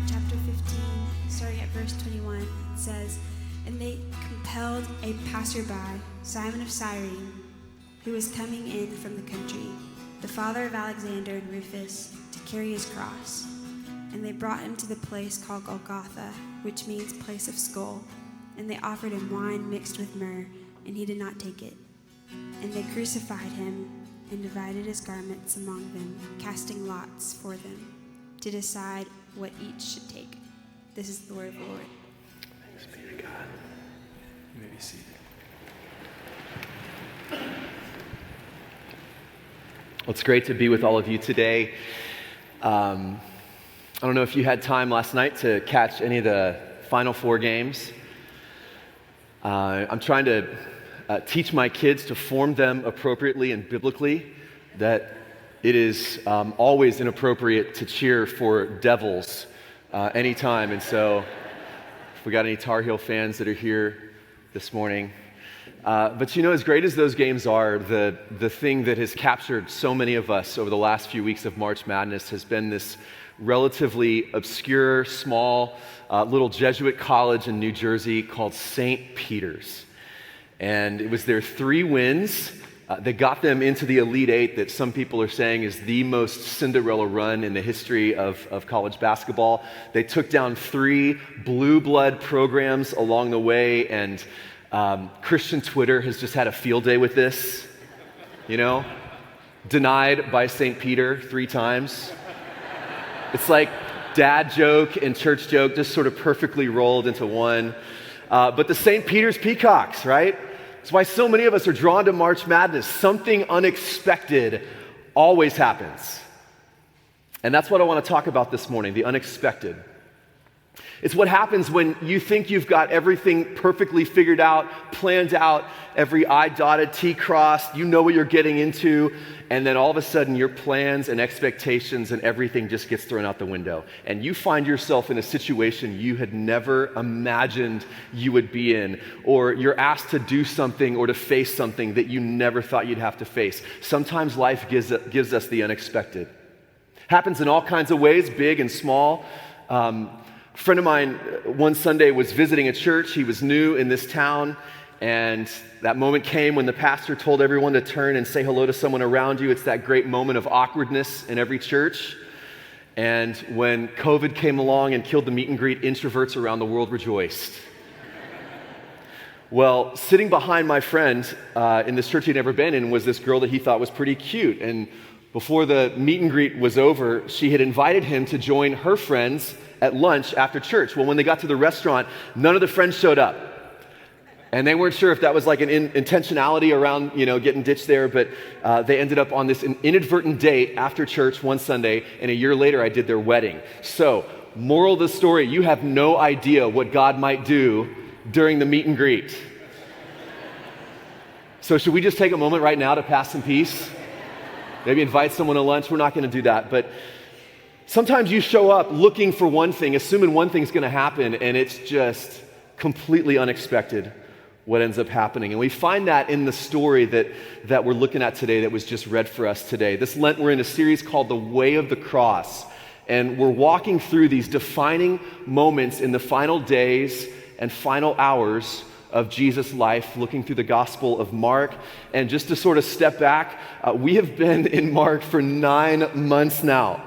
chapter 15, starting at verse 21, it says, "And they compelled a passerby, Simon of Cyrene, who was coming in from the country, the father of Alexander and Rufus, to carry his cross. And they brought him to the place called Golgotha, which means place of skull. And they offered him wine mixed with myrrh, and he did not take it. And they crucified him and divided his garments among them, casting lots for them, to decide what each should take." This is the word of the Lord. Thanks be to God. You may be seated. Well, it's great to be with all of you today. I don't know if you had time last night to catch any of the Final Four games. I'm trying to teach my kids to form them appropriately and biblically, that it is always inappropriate to cheer for devils anytime. And so if we got any Tar Heel fans that are here this morning. But you know, as great as those games are, the thing that has captured so many of us over the last few weeks of March Madness has been this relatively obscure, small, little Jesuit college in New Jersey called St. Peter's. And it was their 3 wins that got them into the Elite Eight that some people are saying is the most Cinderella run in the history of college basketball. They took down 3 blue blood programs along the way, and Christian Twitter has just had a field day with this, you know? Denied by St. Peter 3 times. It's like dad joke and church joke just sort of perfectly rolled into one. But the St. Peter's Peacocks, right? That's why so many of us are drawn to March Madness. Something unexpected always happens. And that's what I want to talk about this morning, the unexpected. It's what happens when you think you've got everything perfectly figured out, planned out, every I dotted, T crossed, you know what you're getting into, and then all of a sudden your plans and expectations and everything just gets thrown out the window. And you find yourself in a situation you had never imagined you would be in, or you're asked to do something or to face something that you never thought you'd have to face. Sometimes life gives us the unexpected. Happens in all kinds of ways, big and small. A friend of mine one Sunday was visiting a church. He was new in this town, and that moment came when the pastor told everyone to turn and say hello to someone around you. It's that great moment of awkwardness in every church. And when COVID came along and killed the meet and greet, introverts around the world rejoiced. Well, sitting behind my friend in this church he'd never been in was this girl that he thought was pretty cute. And before the meet and greet was over, she had invited him to join her friends at lunch after church. Well, when they got to the restaurant, none of the friends showed up. And they weren't sure if that was like an intentionality around, getting ditched there, but they ended up on this inadvertent date after church one Sunday, and a year later I did their wedding. So, moral of the story, you have no idea what God might do during the meet and greet. So should we just take a moment right now to pass some peace? Maybe invite someone to lunch. We're not going to do that, but sometimes you show up looking for one thing, assuming one thing's going to happen, and it's just completely unexpected what ends up happening. And we find that in the story that we're looking at today that was just read for us today. This Lent, we're in a series called The Way of the Cross, and we're walking through these defining moments in the final days and final hours of Jesus' life, looking through the Gospel of Mark. And just to sort of step back, we have been in Mark for 9 months now.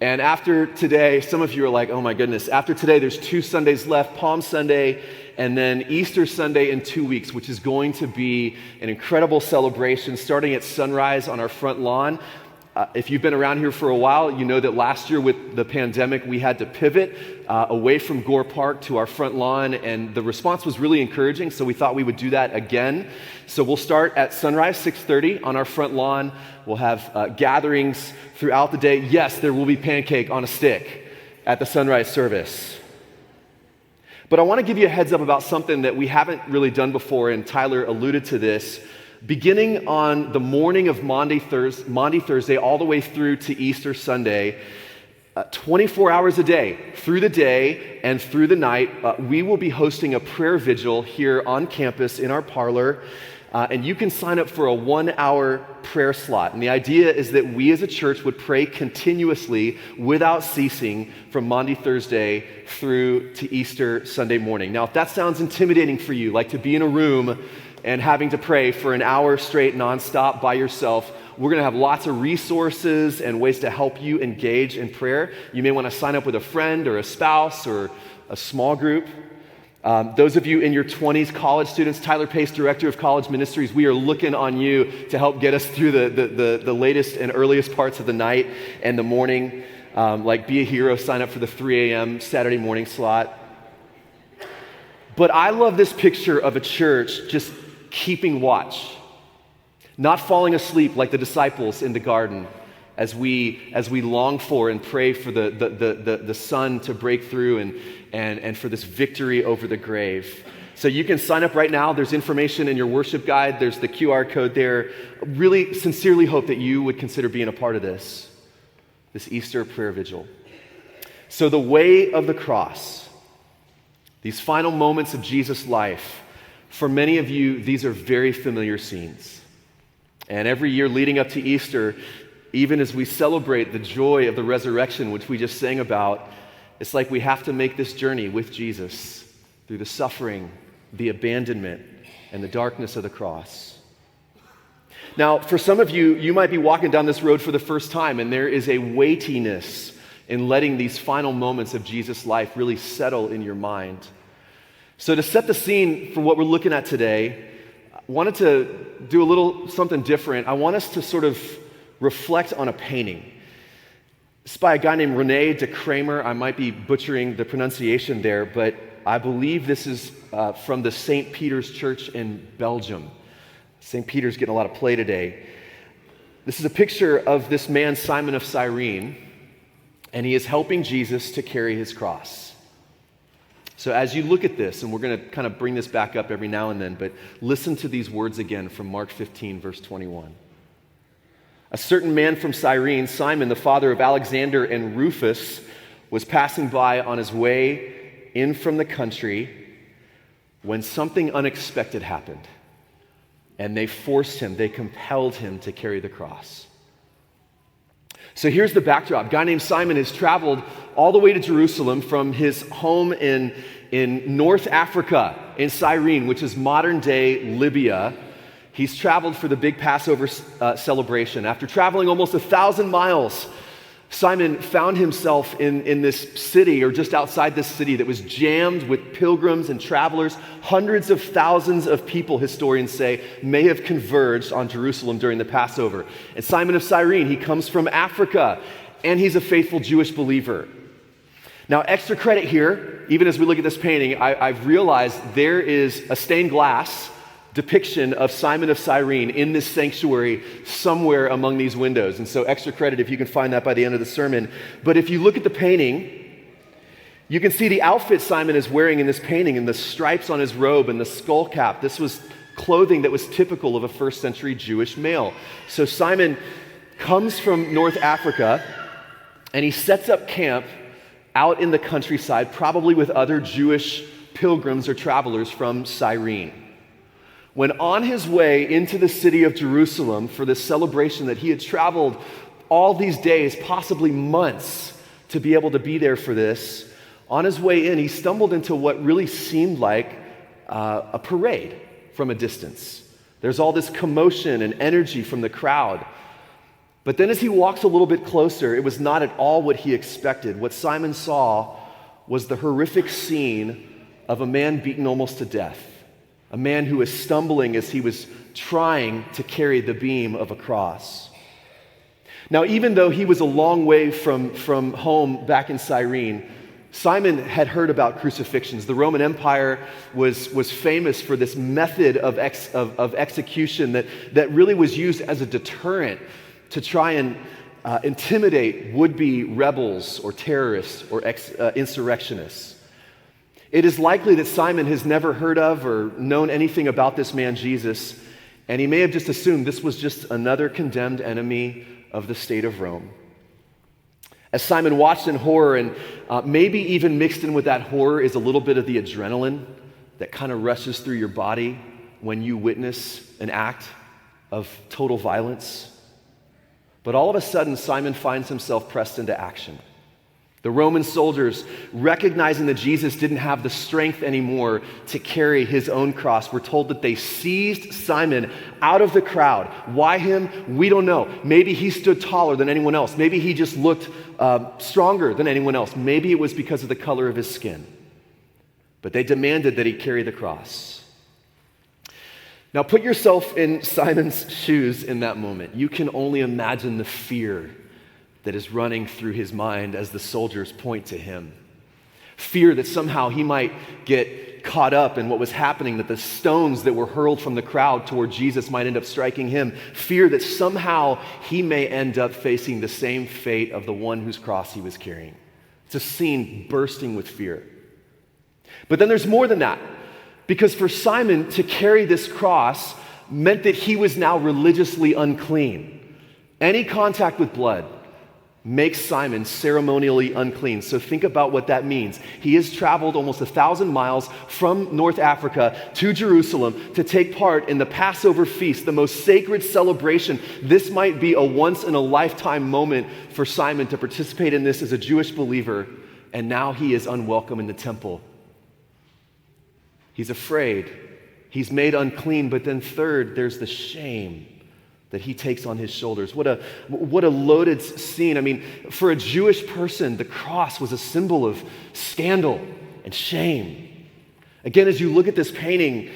And after today, some of you are like, oh my goodness, after today there's 2 Sundays left, Palm Sunday and then Easter Sunday in 2 weeks, which is going to be an incredible celebration starting at sunrise on our front lawn. If you've been around here for a while, you know that last year with the pandemic, we had to pivot away from Gore Park to our front lawn, and the response was really encouraging, so we thought we would do that again. So we'll start at sunrise, 6:30 on our front lawn. We'll have gatherings throughout the day. Yes, there will be pancake on a stick at the sunrise service. But I want to give you a heads up about something that we haven't really done before, and Tyler alluded to this. Beginning on the morning of Maundy Thursday, all the way through to Easter Sunday, 24 hours a day, through the day and through the night, we will be hosting a prayer vigil here on campus in our parlor. and you can sign up for a 1-hour prayer slot. And the idea is that we as a church would pray continuously without ceasing from Maundy Thursday through to Easter Sunday morning. Now, if that sounds intimidating for you, like to be in a room and having to pray for an hour straight nonstop by yourself, we're going to have lots of resources and ways to help you engage in prayer. You may want to sign up with a friend or a spouse or a small group. Those of you in your 20s, college students, Tyler Pace, Director of College Ministries, we are looking on you to help get us through the latest and earliest parts of the night and the morning. Like be a hero, sign up for the 3 a.m. Saturday morning slot. But I love this picture of a church just keeping watch, not falling asleep like the disciples in the garden as we long for and pray for the sun to break through and for this victory over the grave. So you can sign up right now. There's information in your worship guide. There's the QR code there. Really sincerely hope that you would consider being a part of this Easter prayer vigil. So the way of the cross, these final moments of Jesus' life, for many of you, these are very familiar scenes. And every year leading up to Easter, even as we celebrate the joy of the resurrection, which we just sang about, it's like we have to make this journey with Jesus through the suffering, the abandonment, and the darkness of the cross. Now, for some of you, you might be walking down this road for the first time, and there is a weightiness in letting these final moments of Jesus' life really settle in your mind. So to set the scene for what we're looking at today, I wanted to do a little something different. I want us to sort of reflect on a painting. It's by a guy named Rene de Kramer. I might be butchering the pronunciation there, but I believe this is from the St. Peter's Church in Belgium. St. Peter's getting a lot of play today. This is a picture of this man, Simon of Cyrene, and he is helping Jesus to carry his cross. So as you look at this, and we're going to kind of bring this back up every now and then, but listen to these words again from Mark 15, verse 21. A certain man from Cyrene, Simon, the father of Alexander and Rufus, was passing by on his way in from the country when something unexpected happened. And they forced him, they compelled him to carry the cross. So here's the backdrop. A guy named Simon has traveled all the way to Jerusalem from his home in North Africa, in Cyrene, which is modern-day Libya. He's traveled for the big Passover celebration. After traveling almost 1,000 miles, Simon found himself in this city, or just outside this city, that was jammed with pilgrims and travelers. Hundreds of thousands of people, historians say, may have converged on Jerusalem during the Passover. And Simon of Cyrene, he comes from Africa, and he's a faithful Jewish believer. Now, extra credit here, even as we look at this painting, I've realized there is a stained glass depiction of Simon of Cyrene in this sanctuary somewhere among these windows. And so extra credit if you can find that by the end of the sermon. But if you look at the painting, you can see the outfit Simon is wearing in this painting and the stripes on his robe and the skull cap. This was clothing that was typical of a first century Jewish male. So Simon comes from North Africa and he sets up camp out in the countryside, probably with other Jewish pilgrims or travelers from Cyrene. When on his way into the city of Jerusalem for this celebration that he had traveled all these days, possibly months, to be able to be there for this, on his way in, he stumbled into what really seemed like a parade from a distance. There's all this commotion and energy from the crowd. But then as he walks a little bit closer, it was not at all what he expected. What Simon saw was the horrific scene of a man beaten almost to death. A man who was stumbling as he was trying to carry the beam of a cross. Now, even though he was a long way from home back in Cyrene, Simon had heard about crucifixions. The Roman Empire was famous for this method of execution that really was used as a deterrent to try and intimidate would-be rebels or terrorists or insurrectionists. It is likely that Simon has never heard of or known anything about this man Jesus, and he may have just assumed this was just another condemned enemy of the state of Rome. As Simon watched in horror, and maybe even mixed in with that horror is a little bit of the adrenaline that kind of rushes through your body when you witness an act of total violence? But all of a sudden, Simon finds himself pressed into action. The Roman soldiers, recognizing that Jesus didn't have the strength anymore to carry his own cross, were told that they seized Simon out of the crowd. Why him? We don't know. Maybe he stood taller than anyone else. Maybe he just looked stronger than anyone else. Maybe it was because of the color of his skin. But they demanded that he carry the cross. Now put yourself in Simon's shoes in that moment. You can only imagine the fear that is running through his mind as the soldiers point to him. Fear that somehow he might get caught up in what was happening, that the stones that were hurled from the crowd toward Jesus might end up striking him. Fear that somehow he may end up facing the same fate of the one whose cross he was carrying. It's a scene bursting with fear. But then there's more than that. Because for Simon to carry this cross meant that he was now religiously unclean. Any contact with blood makes Simon ceremonially unclean. So think about what that means. He has traveled almost 1,000 miles from North Africa to Jerusalem to take part in the Passover feast, the most sacred celebration. This might be a once-in-a-lifetime moment for Simon to participate in this as a Jewish believer, and now he is unwelcome in the temple. He's afraid. He's made unclean. But then third, there's the shame that he takes on his shoulders. What a loaded scene. I mean, for a Jewish person, the cross was a symbol of scandal and shame. Again, as you look at this painting,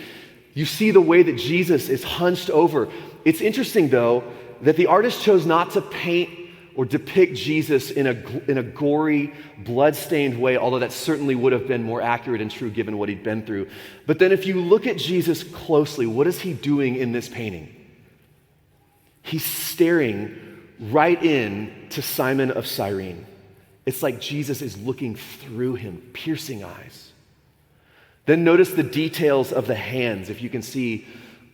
you see the way that Jesus is hunched over. It's interesting, though, that the artist chose not to paint or depict Jesus in a gory, blood-stained way, although that certainly would have been more accurate and true given what he'd been through. But then if you look at Jesus closely, what is he doing in this painting? He's staring right in to Simon of Cyrene. It's like Jesus is looking through him, piercing eyes. Then notice the details of the hands, if you can see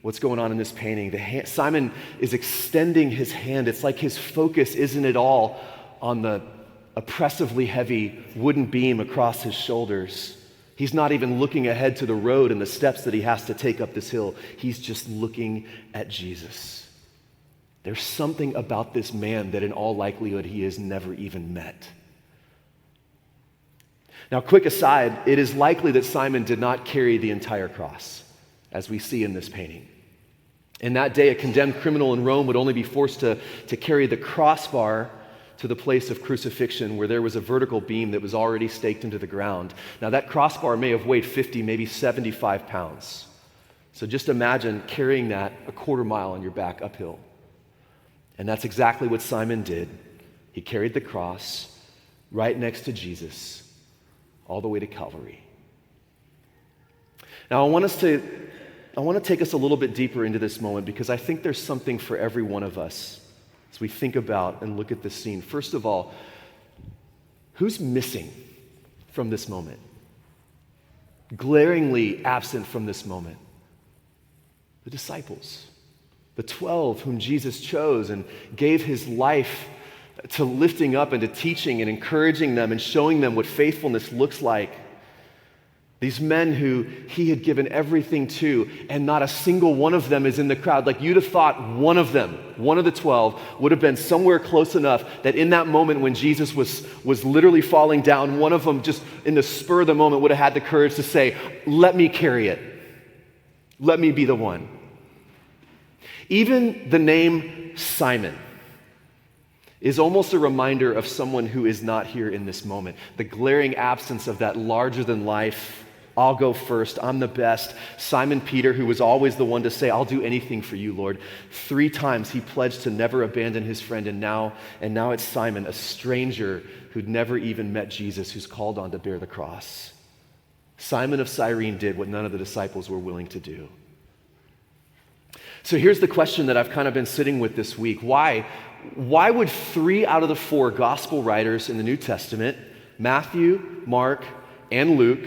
what's going on in this painting. Simon is extending his hand. It's like his focus isn't at all on the oppressively heavy wooden beam across his shoulders. He's not even looking ahead to the road and the steps that he has to take up this hill. He's just looking at Jesus. There's something about this man that in all likelihood he has never even met. Now, quick aside, it is likely that Simon did not carry the entire cross, as we see in this painting. In that day, a condemned criminal in Rome would only be forced to carry the crossbar to the place of crucifixion where there was a vertical beam that was already staked into the ground. Now, that crossbar may have weighed 50, maybe 75 pounds. So just imagine carrying that a quarter mile on your back uphill. And that's exactly what Simon did. He carried the cross right next to Jesus all the way to Calvary. Now, I want to take us a little bit deeper into this moment because I think there's something for every one of us as we think about and look at this scene. First of all, who's missing from this moment? Glaringly absent from this moment. The disciples, the 12 whom Jesus chose and gave his life to lifting up and to teaching and encouraging them and showing them what faithfulness looks like. These men who he had given everything to, and not a single one of them is in the crowd. Like you'd have thought one of them, one of the 12, would have been somewhere close enough that in that moment when Jesus was literally falling down, one of them just in the spur of the moment would have had the courage to say, "Let me carry it. Let me be the one." Even the name Simon is almost a reminder of someone who is not here in this moment. The glaring absence of that larger than life, I'll go first, I'm the best. Simon Peter, who was always the one to say, "I'll do anything for you, Lord." 3 times he pledged to never abandon his friend, and now it's Simon, a stranger who'd never even met Jesus, who's called on to bear the cross. Simon of Cyrene did what none of the disciples were willing to do. So here's the question that I've kind of been sitting with this week. Why would 3 out of the 4 gospel writers in the New Testament, Matthew, Mark, and Luke,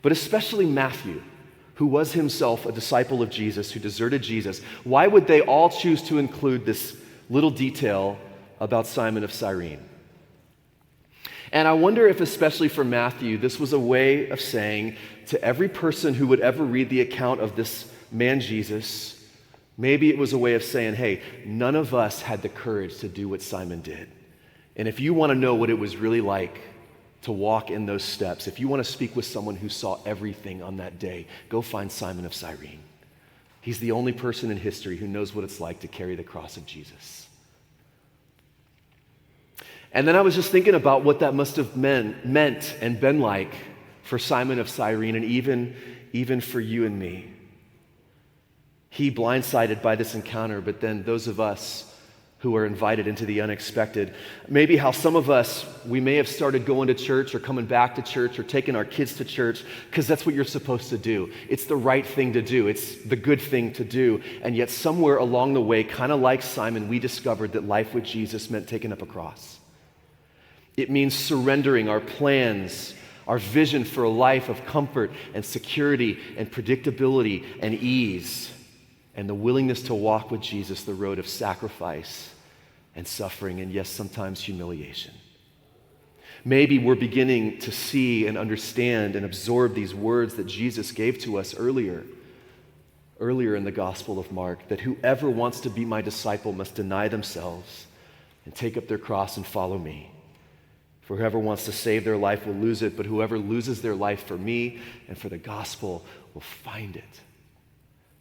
but especially Matthew, who was himself a disciple of Jesus, who deserted Jesus, why would they all choose to include this little detail about Simon of Cyrene? And I wonder if, especially for Matthew, this was a way of saying to every person who would ever read the account of this man Jesus, maybe it was a way of saying, hey, none of us had the courage to do what Simon did. And if you want to know what it was really like to walk in those steps, if you want to speak with someone who saw everything on that day, go find Simon of Cyrene. He's the only person in history who knows what it's like to carry the cross of Jesus. And then I was just thinking about what that must have meant and been like for Simon of Cyrene, and even for you and me. He blindsided by this encounter, but then those of us who are invited into the unexpected, maybe how some of us, we may have started going to church or coming back to church or taking our kids to church because that's what you're supposed to do. It's the right thing to do. It's the good thing to do. And yet somewhere along the way, kind of like Simon, we discovered that life with Jesus meant taking up a cross. It means surrendering our plans, our vision for a life of comfort and security and predictability and ease, and the willingness to walk with Jesus the road of sacrifice and suffering, and yes, sometimes humiliation. Maybe we're beginning to see and understand and absorb these words that Jesus gave to us earlier in the Gospel of Mark, that whoever wants to be my disciple must deny themselves and take up their cross and follow me. For whoever wants to save their life will lose it, but whoever loses their life for me and for the gospel will find it.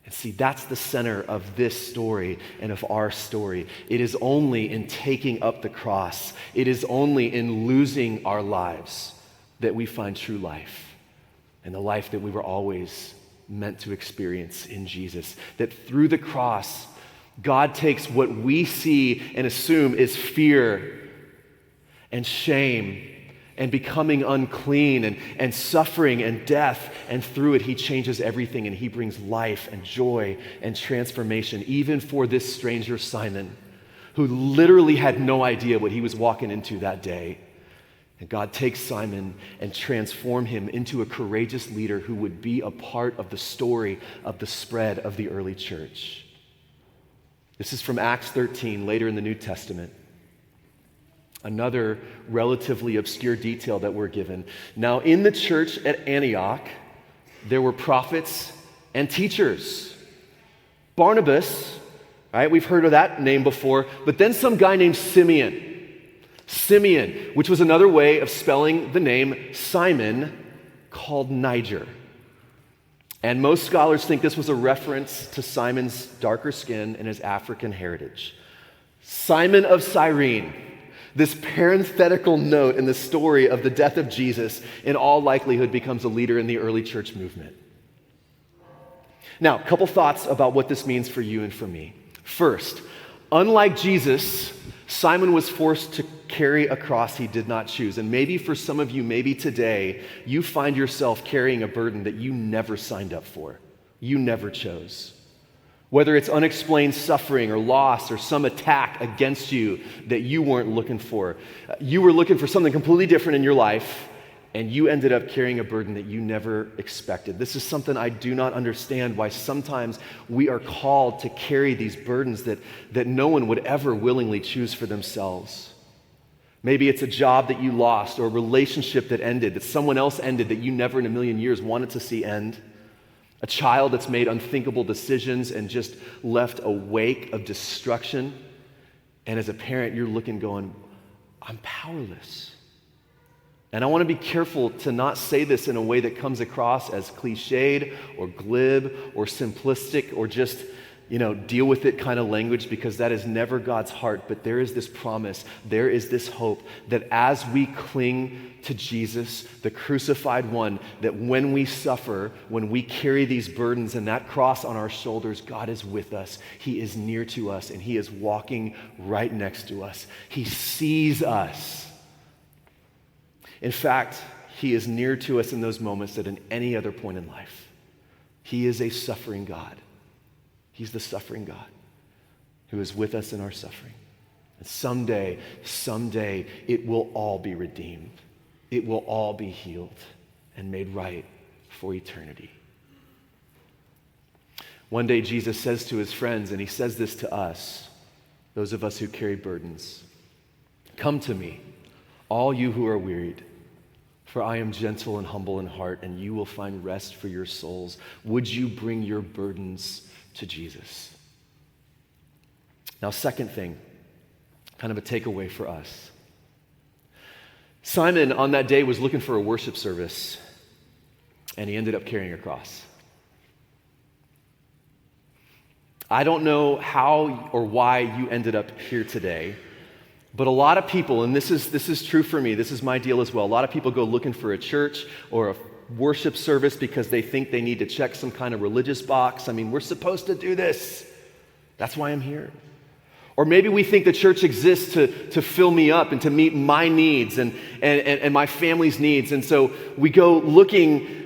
And see, that's the center of this story and of our story. It is only in taking up the cross, it is only in losing our lives that we find true life and the life that we were always meant to experience in Jesus. That through the cross, God takes what we see and assume is fear and shame and becoming unclean and suffering and death, and through it he changes everything and he brings life and joy and transformation, even for this stranger Simon, who literally had no idea what he was walking into that day. And God takes Simon and transforms him into a courageous leader who would be a part of the story of the spread of the early church. This is from Acts 13, later in the New Testament. Another relatively obscure detail that we're given. Now, in the church at Antioch, there were prophets and teachers. Barnabas, right? We've heard of that name before, but then some guy named Simeon. Simeon, which was another way of spelling the name Simon, called Niger. And most scholars think this was a reference to Simon's darker skin and his African heritage. Simon of Cyrene. This parenthetical note in the story of the death of Jesus, in all likelihood, becomes a leader in the early church movement. Now, a couple thoughts about what this means for you and for me. First, unlike Jesus, Simon was forced to carry a cross he did not choose. And maybe for some of you, maybe today, you find yourself carrying a burden that you never signed up for, you never chose. Whether it's unexplained suffering or loss or some attack against you that you weren't looking for. You were looking for something completely different in your life, and you ended up carrying a burden that you never expected. This is something I do not understand, why sometimes we are called to carry these burdens that no one would ever willingly choose for themselves. Maybe it's a job that you lost or a relationship that ended, that someone else ended that you never in a million years wanted to see end. A child that's made unthinkable decisions and just left a wake of destruction. And as a parent, you're looking going, I'm powerless. And I want to be careful to not say this in a way that comes across as cliched or glib or simplistic or just, deal with it kind of language, because that is never God's heart. But there is this promise, there is this hope that as we cling to Jesus, the crucified one, that when we suffer, when we carry these burdens and that cross on our shoulders, God is with us. He is near to us, and he is walking right next to us. He sees us. In fact, he is near to us in those moments that in any other point in life. He is a suffering God. He's the suffering God who is with us in our suffering. And someday, it will all be redeemed. It will all be healed and made right for eternity. One day, Jesus says to his friends, and he says this to us, those of us who carry burdens, "Come to me, all you who are wearied For I am gentle and humble in heart, and you will find rest for your souls. Would you bring your burdens to Jesus? Now, second thing, kind of a takeaway for us. Simon on that day was looking for a worship service, and he ended up carrying a cross. I don't know how or why you ended up here today, but a lot of people, and this is true for me, this is my deal as well, a lot of people go looking for a church or a worship service because they think they need to check some kind of religious box. I mean, we're supposed to do this. That's why I'm here. Or maybe we think the church exists to fill me up and to meet my needs and my family's needs. And so we go looking,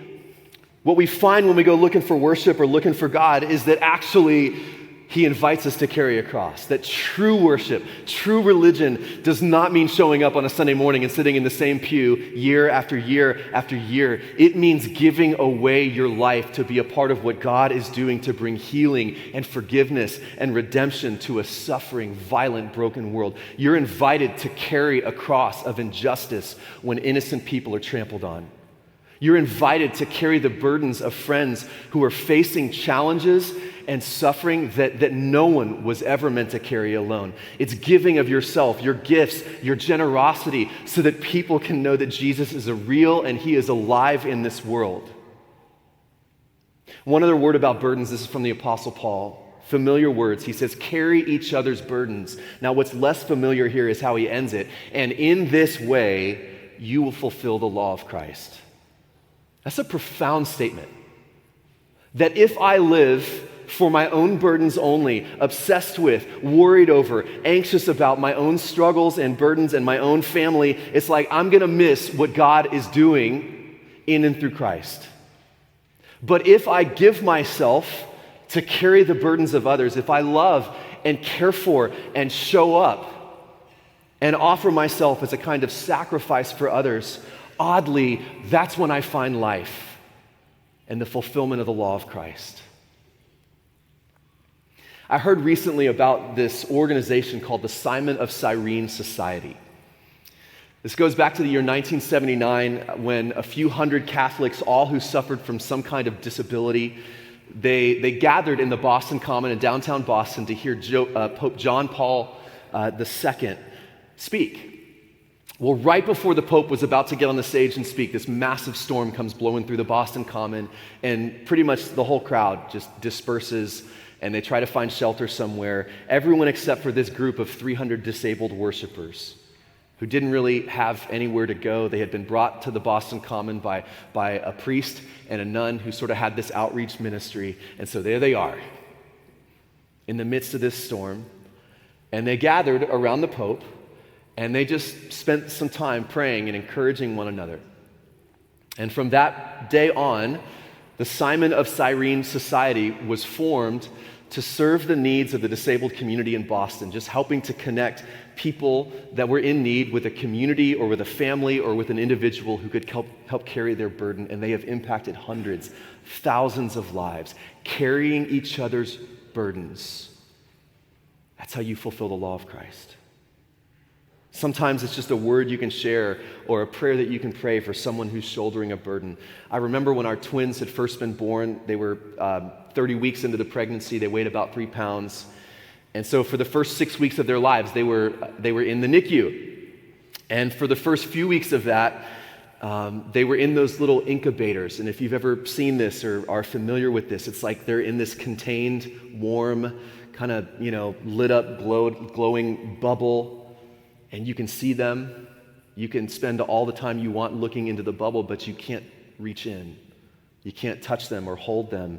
what we find when we go looking for worship or looking for God is that actually he invites us to carry a cross. That true worship, true religion does not mean showing up on a Sunday morning and sitting in the same pew year after year after year. It means giving away your life to be a part of what God is doing to bring healing and forgiveness and redemption to a suffering, violent, broken world. You're invited to carry a cross of injustice when innocent people are trampled on. You're invited to carry the burdens of friends who are facing challenges and suffering that no one was ever meant to carry alone. It's giving of yourself, your gifts, your generosity, so that people can know that Jesus is real and he is alive in this world. One other word about burdens, this is from the Apostle Paul. Familiar words. He says, carry each other's burdens. Now, what's less familiar here is how he ends it. And in this way, you will fulfill the law of Christ. That's a profound statement. That if I live for my own burdens only, obsessed with, worried over, anxious about my own struggles and burdens and my own family, it's like I'm going to miss what God is doing in and through Christ. But if I give myself to carry the burdens of others, if I love and care for and show up and offer myself as a kind of sacrifice for others, oddly, that's when I find life and the fulfillment of the law of Christ. I heard recently about this organization called the Simon of Cyrene Society. This goes back to the year 1979 when a few hundred Catholics, all who suffered from some kind of disability, they gathered in the Boston Common in downtown Boston to hear Pope John Paul II speak. Well, right before the Pope was about to get on the stage and speak, this massive storm comes blowing through the Boston Common, and pretty much the whole crowd just disperses, and they try to find shelter somewhere. Everyone except for this group of 300 disabled worshipers who didn't really have anywhere to go. They had been brought to the Boston Common by a priest and a nun who sort of had this outreach ministry, and so there they are in the midst of this storm, and they gathered around the Pope, and they just spent some time praying and encouraging one another. And from that day on, the Simon of Cyrene Society was formed to serve the needs of the disabled community in Boston, just helping to connect people that were in need with a community or with a family or with an individual who could help carry their burden. And they have impacted hundreds, thousands of lives, carrying each other's burdens. That's how you fulfill the law of Christ. Sometimes it's just a word you can share or a prayer that you can pray for someone who's shouldering a burden. I remember when our twins had first been born, they were 30 weeks into the pregnancy, they weighed about 3 pounds. And so for the first 6 weeks of their lives, they were in the NICU. And for the first few weeks of that, they were in those little incubators. And if you've ever seen this or are familiar with this, it's like they're in this contained, warm, kind of, lit up, glowing bubble. And you can see them. You can spend all the time you want looking into the bubble, but you can't reach in. You can't touch them or hold them.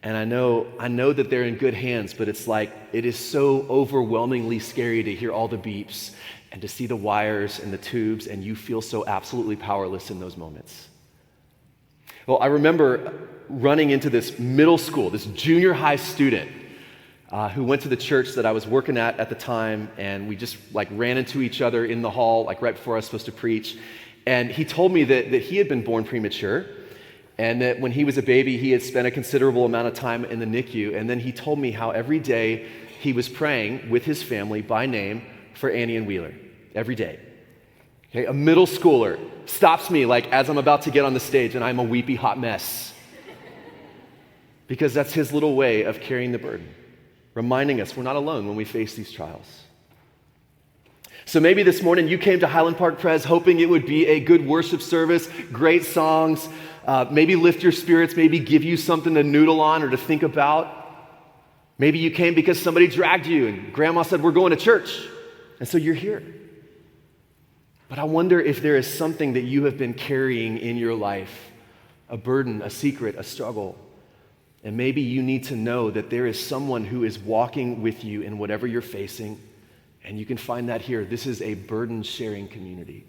And I know that they're in good hands, but it's like it is so overwhelmingly scary to hear all the beeps and to see the wires and the tubes, and you feel so absolutely powerless in those moments. Well, I remember running into this middle school, this junior high student who went to the church that I was working at the time, and we just ran into each other in the hall right before I was supposed to preach. And he told me that he had been born premature, and that when he was a baby, he had spent a considerable amount of time in the NICU. And then he told me how every day he was praying with his family by name for Annie and Wheeler, every day. Okay, a middle schooler stops me like as I'm about to get on the stage and I'm a weepy hot mess. Because that's his little way of carrying the burden, reminding us we're not alone when we face these trials. So maybe this morning you came to Highland Park Pres hoping it would be a good worship service, great songs, maybe lift your spirits, maybe give you something to noodle on or to think about. Maybe you came because somebody dragged you and grandma said, we're going to church. And so you're here. But I wonder if there is something that you have been carrying in your life, a burden, a secret, a struggle. And maybe you need to know that there is someone who is walking with you in whatever you're facing. And you can find that here. This is a burden-sharing community.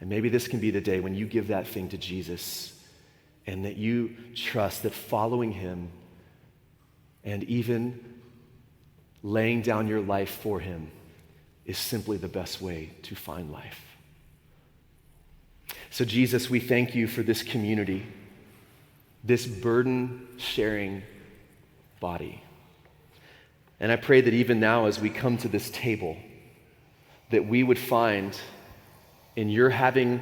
And maybe this can be the day when you give that thing to Jesus and that you trust that following him and even laying down your life for him is simply the best way to find life. So Jesus, we thank you for this community, this burden-sharing body. And I pray that even now as we come to this table, that we would find in your having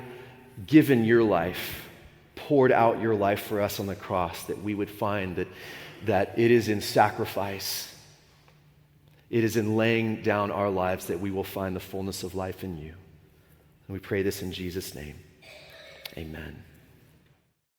given your life, poured out your life for us on the cross, that we would find that it is in sacrifice, it is in laying down our lives that we will find the fullness of life in you. And we pray this in Jesus' name. Amen.